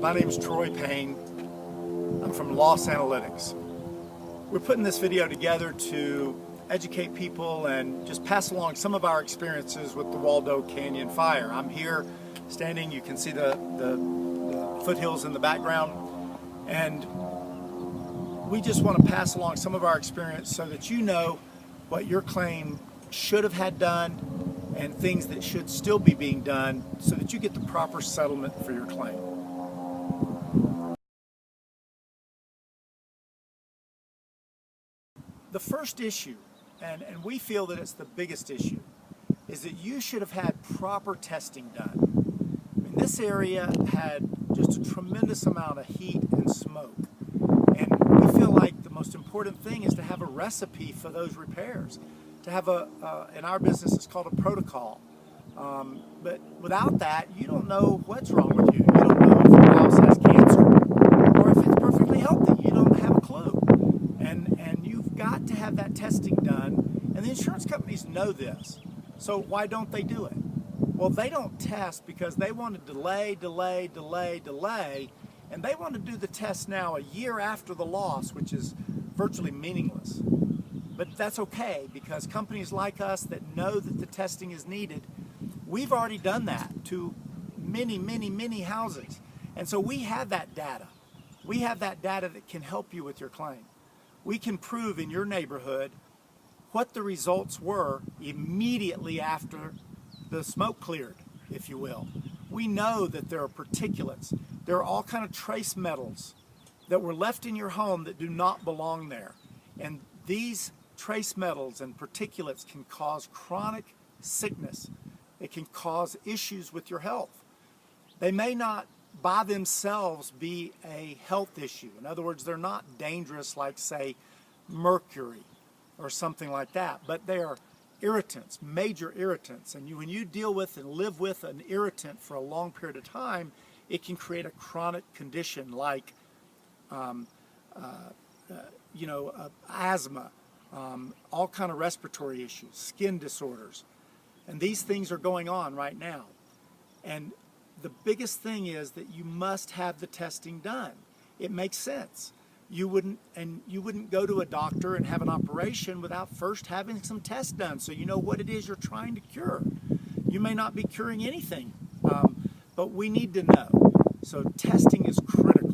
My name is Troy Payne. I'm from Loss Analytics. We're putting this video together to educate people and just pass along some of our experiences with the Waldo Canyon fire. I'm here standing, you can see the foothills in the background, and we just want to pass along some of our experience so that you know what your claim should have had done and things that should still be being done so that you get the proper settlement for your claim. The first issue, and we feel that it's the biggest issue, is that you should have had proper testing done. I mean, this area had just a tremendous amount of heat and smoke, and we feel like the most important thing is to have a recipe for those repairs. To have in our business it's called a protocol, but without that you don't know what's wrong with you. You don't know if your house has cancer or if it's perfectly healthy. You don't have a clue, and you've got to have that testing done, and the insurance companies know this. So why don't they do it? Well, they don't test because they want to delay, and they want to do the test now a year after the loss, which is virtually meaningless. But that's okay, because companies like us that know that the testing is needed, we've already done that to many houses. And so we have that data. We have that data that can help you with your claim. We can prove in your neighborhood what the results were immediately after the smoke cleared, if you will. We know that there are particulates. There are all kind of trace metals that were left in your home that do not belong there. And these trace metals and particulates can cause chronic sickness. It can cause issues with your health. They may not by themselves be a health issue. In other words, they're not dangerous like, say, mercury or something like that, but they are irritants, major irritants. And when you deal with and live with an irritant for a long period of time, it can create a chronic condition like asthma, all kind of respiratory issues, skin disorders. And these things are going on right now. And the biggest thing is that you must have the testing done. It makes sense. You wouldn't go to a doctor and have an operation without first having some tests done so you know what it is you're trying to cure. You may not be curing anything, but we need to know. So testing is critical.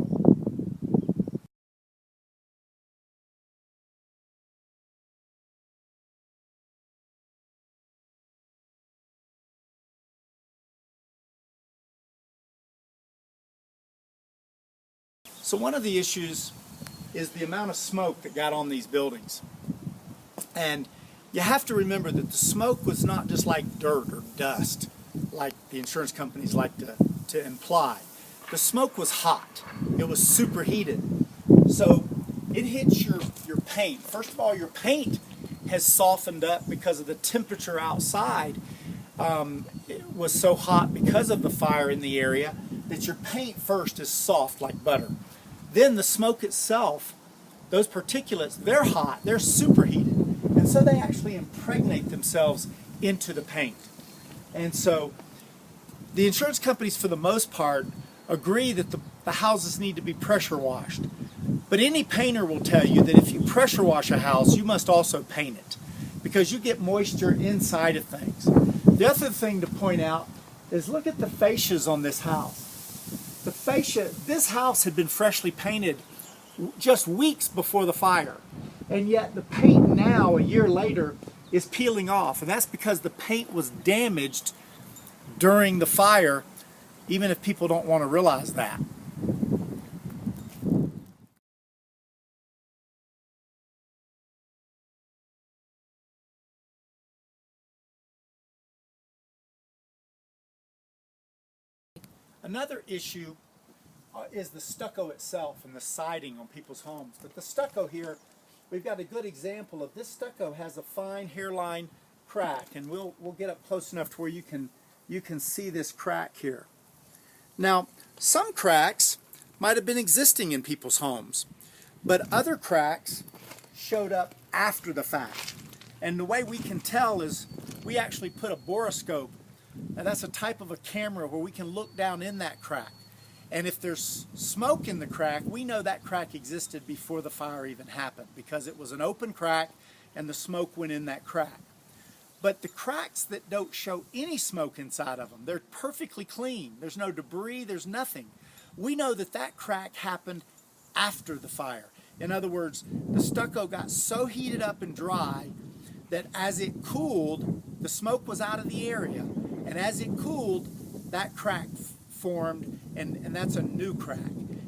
So one of the issues is the amount of smoke that got on these buildings. And you have to remember that the smoke was not just like dirt or dust, like the insurance companies like to imply. The smoke was hot. It was superheated. So it hits your paint. First of all, your paint has softened up because of the temperature outside. It was so hot because of the fire in the area that your paint first is soft like butter. Then the smoke itself, those particulates, they're hot, they're superheated. And so they actually impregnate themselves into the paint. And so the insurance companies, for the most part, agree that the houses need to be pressure washed. But any painter will tell you that if you pressure wash a house, you must also paint it, because you get moisture inside of things. The other thing to point out is look at the fascias on this house. The fascia, this house had been freshly painted just weeks before the fire, and yet the paint now, a year later, is peeling off, and that's because the paint was damaged during the fire, even if people don't want to realize that. Another issue is the stucco itself and the siding on people's homes. But the stucco here, we've got a good example of this stucco has a fine hairline crack, and we'll get up close enough to where you can see this crack here. Now, some cracks might have been existing in people's homes, but other cracks showed up after the fact. And the way we can tell is we actually put a borescope, and that's a type of a camera where we can look down in that crack. And if there's smoke in the crack, we know that crack existed before the fire even happened because it was an open crack and the smoke went in that crack. But the cracks that don't show any smoke inside of them, they're perfectly clean. There's no debris, there's nothing. We know that that crack happened after the fire. In other words, the stucco got so heated up and dry that as it cooled, the smoke was out of the area. And as it cooled, that crack formed, and that's a new crack.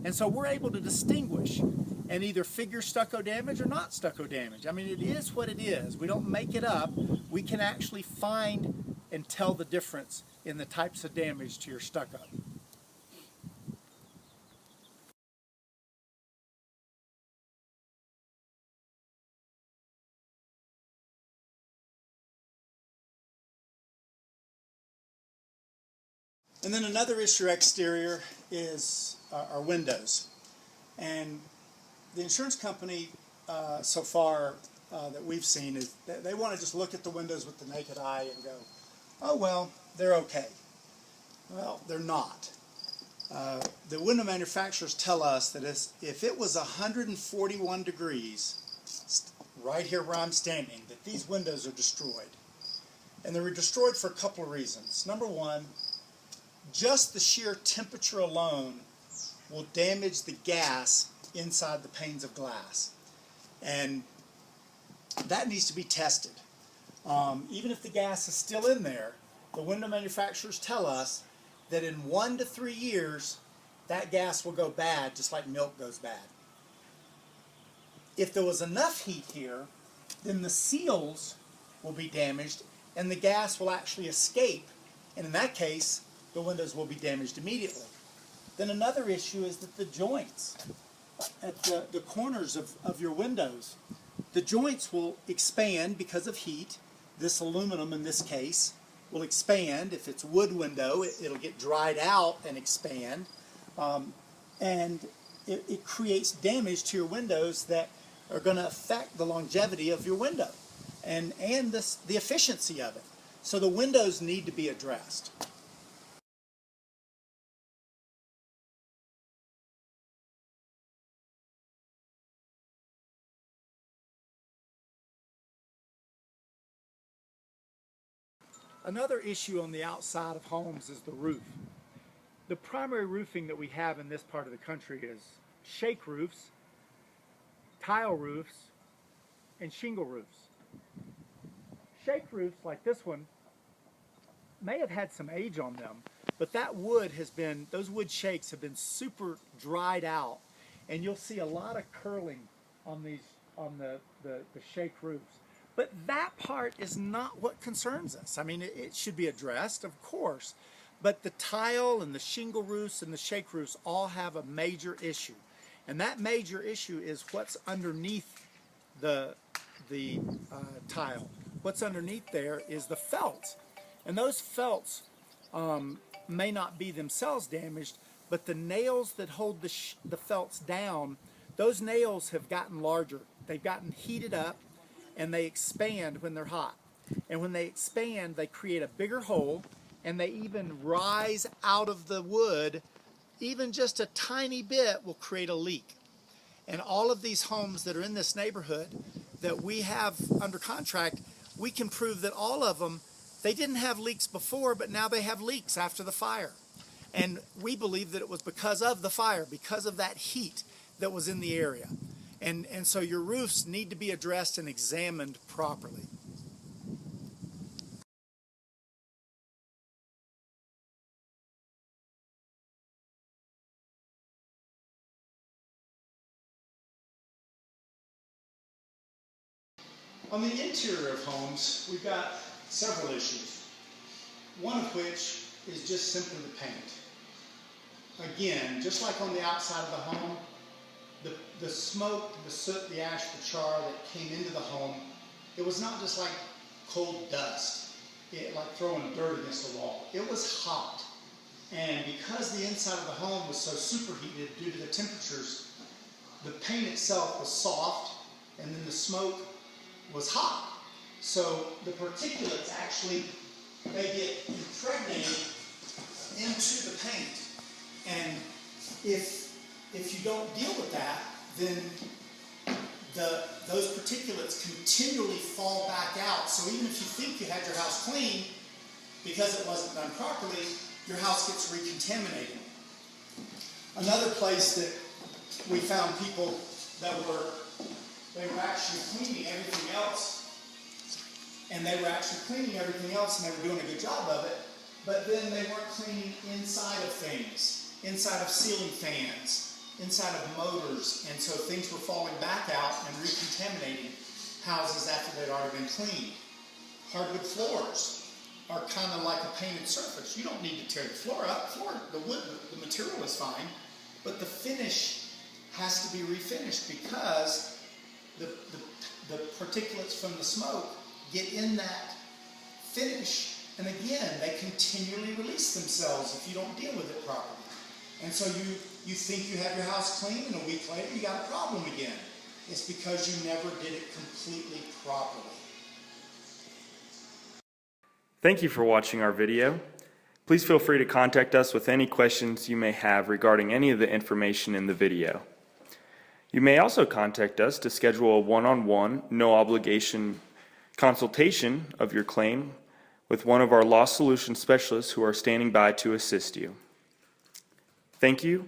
And so we're able to distinguish and either figure stucco damage or not stucco damage. I mean, it is what it is. We don't make it up. We can actually find and tell the difference in the types of damage to your stucco. And then another issue exterior is our windows. And the insurance company so far that we've seen is they want to just look at the windows with the naked eye and go, oh well, they're okay. Well, they're not. The window manufacturers tell us that if it was 141 degrees, right here where I'm standing, that these windows are destroyed. And they were destroyed for a couple of reasons. Number one, just the sheer temperature alone will damage the gas inside the panes of glass. And that needs to be tested. Even if the gas is still in there, the window manufacturers tell us that in 1 to 3 years, that gas will go bad, just like milk goes bad. If there was enough heat here, then the seals will be damaged and the gas will actually escape. And in that case, the windows will be damaged immediately. Then another issue is that the joints at the corners of your windows, the joints will expand because of heat. This aluminum in this case will expand. If it's wood window, it'll get dried out and expand. And it creates damage to your windows that are going to affect the longevity of your window and the efficiency of it. So the windows need to be addressed. Another issue on the outside of homes is the roof. The primary roofing that we have in this part of the country is shake roofs, tile roofs, and shingle roofs. Shake roofs like this one may have had some age on them, but those wood shakes have been super dried out, and you'll see a lot of curling on the shake roofs. But that part is not what concerns us. I mean, it should be addressed, of course, but the tile and the shingle roofs and the shake roofs all have a major issue. And that major issue is what's underneath the tile. What's underneath there is the felts. And those felts may not be themselves damaged, but the nails that hold the felts down, those nails have gotten larger. They've gotten heated up, and they expand when they're hot. And when they expand, they create a bigger hole, and they even rise out of the wood. Even just a tiny bit will create a leak. And all of these homes that are in this neighborhood that we have under contract, we can prove that all of them, they didn't have leaks before, but now they have leaks after the fire. And we believe that it was because of the fire, because of that heat that was in the area. And so your roofs need to be addressed and examined properly. On the interior of homes, we've got several issues. One of which is just simply the paint. Again, just like on the outside of the home, the smoke, the soot, the ash, the char that came into the home, it was not just like cold dust, like throwing dirt against the wall. It was hot. And because the inside of the home was so superheated due to the temperatures, the paint itself was soft, and then the smoke was hot. So the particulates actually, they get impregnated into the paint. And If you don't deal with that, then those particulates continually fall back out. So even if you think you had your house clean, because it wasn't done properly, your house gets recontaminated. Another place that we found people that they were actually cleaning everything else, and they were doing a good job of it, but then they weren't cleaning inside of things, inside of ceiling fans, inside of motors, and so things were falling back out and recontaminating houses after they'd already been cleaned. Hardwood floors are kind of like a painted surface. You don't need to tear the floor up. The wood, the material is fine, but the finish has to be refinished because the particulates from the smoke get in that finish, and again, they continually release themselves if you don't deal with it properly. And so you think you have your house clean, and a week later you got a problem again. It's because you never did it completely properly. Thank you for watching our video. Please feel free to contact us with any questions you may have regarding any of the information in the video. You may also contact us to schedule a one-on-one, no-obligation consultation of your claim with one of our loss solution specialists who are standing by to assist you. Thank you,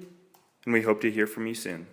and we hope to hear from you soon.